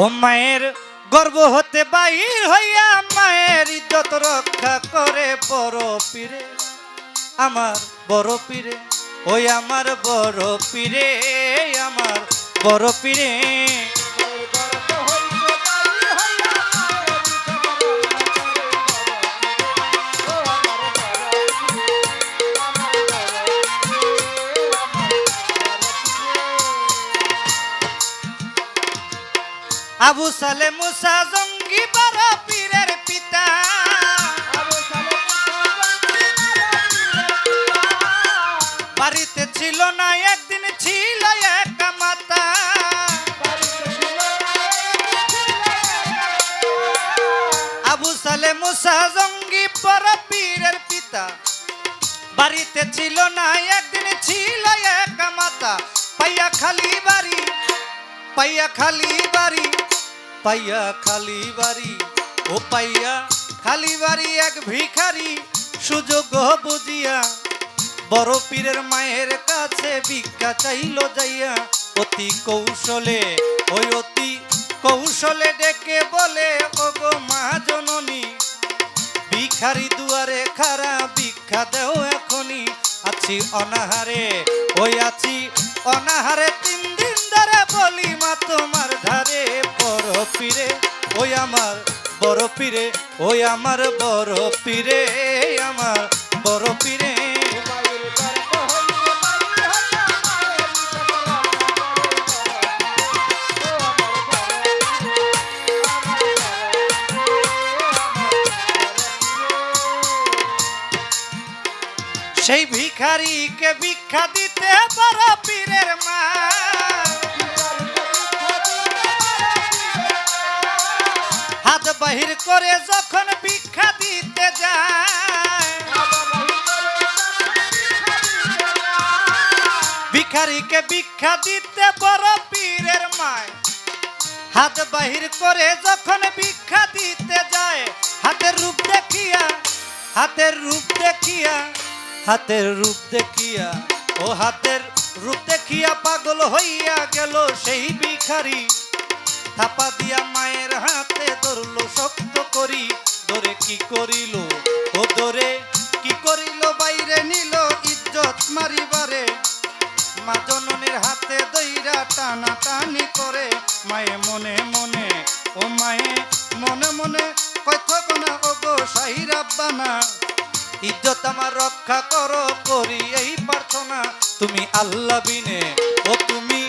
ও মায়ের গর্ব হতে বাহির হইয়া মায়ের ইজ্জত রক্ষা করে বড় পীরে, আমার বড় পীরে, ওই আমার বড় পীরে, আমার বড় পীরে। আবু সালে মুসা জঙ্গি বড় পীরের পিতা, বাড়িতে ছিল না একদিন ছিল একা মাতা। আবু সালে মুসা জঙ্গি বড় পীরের পিতা, বাড়িতে ছিল না একদিন ছিল একা মাতা। পাইয়া খালি বাড়ি, পাইয়া খালি বাড়ি, পাইয়া খালি বাড়ি, ও পাইয়া খালি বাড়ি এক ভিখারি সুযোগ বুঝিয়া বড় পীরের মায়ের কাছে ভিক্ষা চাইল যাইয়া। অতি কৌশলে, ওই অতি কৌশলে ডেকে বলে, ওগো মা জননী, ভিখারি দুয়ারে খারা ভিক্ষা দেও এখনই। আছি অনাহারে, ওই আছি অনাহারে, 3 দিন ধরে বলি মা তোমার ধারে। বড় পীরে, ওই আমার বড় পীরে, ওই আমার বড় পীরে, আমার বড় পীরে। সেই ভিখারিকে ভিক্ষা দিতে বড় পীরের মা, হাত বাহির করে যখন ভিক্ষা দিতে যায়, ভিখারিকে ভিক্ষা দিতে বড় পীরের মায় হাত বাহির করে যখন ভিক্ষা দিতে যায়, হাতের রূপ দেখিয়া, হাতের রূপ দেখিয়া, হাতের রূপ দেখিয়া, ও হাতের রূপ দেখিয়া পাগল হইয়া গেল সেই ভিখারি। থাপা দিয়া মায়ের হাতে ধরলো শক্ত করি, ধরে কি করিল, ও ধরে কি করিল, বাইরে নিল ইজ্জত মারিবারে। মা জননীর হাতে দইরা টানা টানি করে, মায়ে মনে মনে, ও মায়ে মনে মনে কইথক না, ওগো শাহির আব্বানা, ইজ্জত আমার রক্ষা করো, করি এই প্রার্থনা। তুমি আল্লাহ বিনে, ও তুমি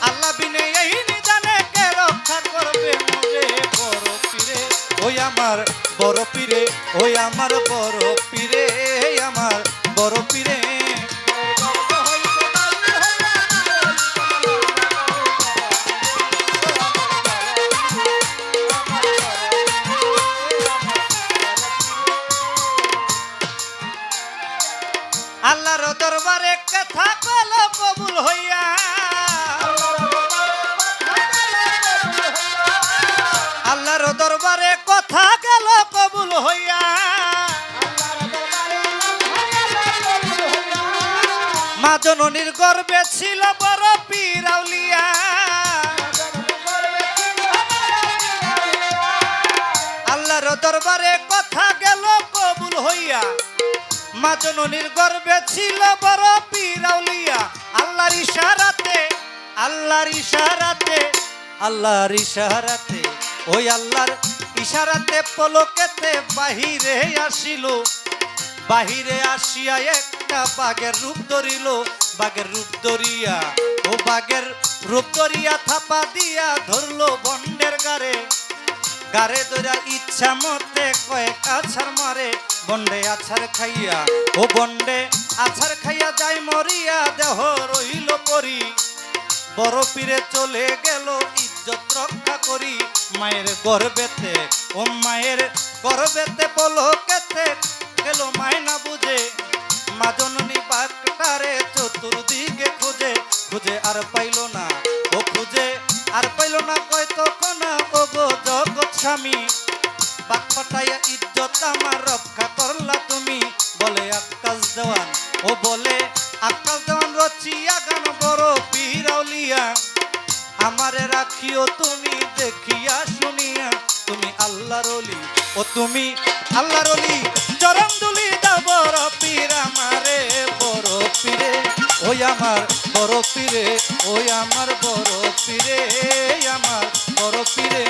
আল্লাহ বিনে, এই নিদানে কে রক্ষা করবে মোরে। বড় পীরে, ওই আমার বড় পীরে, ওই আমার বড় পীরে, আমার বড় পীরে। আল্লাহর দরবারে কথা কল কবুল হইয়া, আল্লাহর দরবারে কথা গেল কবুল হইয়া। মা জননীর গর্বে ছিল বড় পীর আউলিয়া, আল্লাহর দরবারে কথা গেল কবুল হইয়া। মা জননীর গর্বে ছিল বড় পীর আউলিয়া। আল্লাহর ইশারাতে, আল্লাহর ইশারাতে, আল্লাহর ইশারাতে, ওই আল্লাহর ইশারাতে পলকেতে বাহিরে আসিল। বাহিরে আসিয়া একটা বাঘের রূপ ধরিল, বাঘের রূপ ধরিয়া, ও বাঘের রূপ ধরিয়া থাপা দিয়া ধরলো বন্ডের গারে। গারে ধরা ইচ্ছা মতে কয়েক আছাড় মারে, বন্ডে আছাড় খাইয়া, ও বন্ডে আছাড় খাইয়া যায় মরিয়া, দেহ রইল পরি। বড় পীরে চলে গেল ইজ্জত রক্ষা করি, মায়ের গর্বেতে, ও মায়ের গর্বেতে পলকেতে গেল মায় না বুঝে। মা জননী বাঘটারে চতুর্দিকে খুঁজে, খুঁজে আর পাইল না, ও খুঁজে আর পাইল না, কয় তখন ও গো জগৎ স্বামী, বাঘ পাঠাইয়া ইজ্জত আমার রক্ষা করলা তুমি। বলে আকাশ দেওয়ান, ও বলে আকাশ দেওয়ান, রচিয়া গান বড় পীর আউলিয়া, আমারে রাখিও তুমি দেখি দেখিয়া শুনিয়া তুমি আল্লাহর ওলি, ও তুমি আল্লাহর ওলি। চরণ দুলি দাও বড় পীর আমারে, বড় পীরে ওই আমার বড় পীরে, ওই আমার বড় পীরে, আমার বড় পীরে।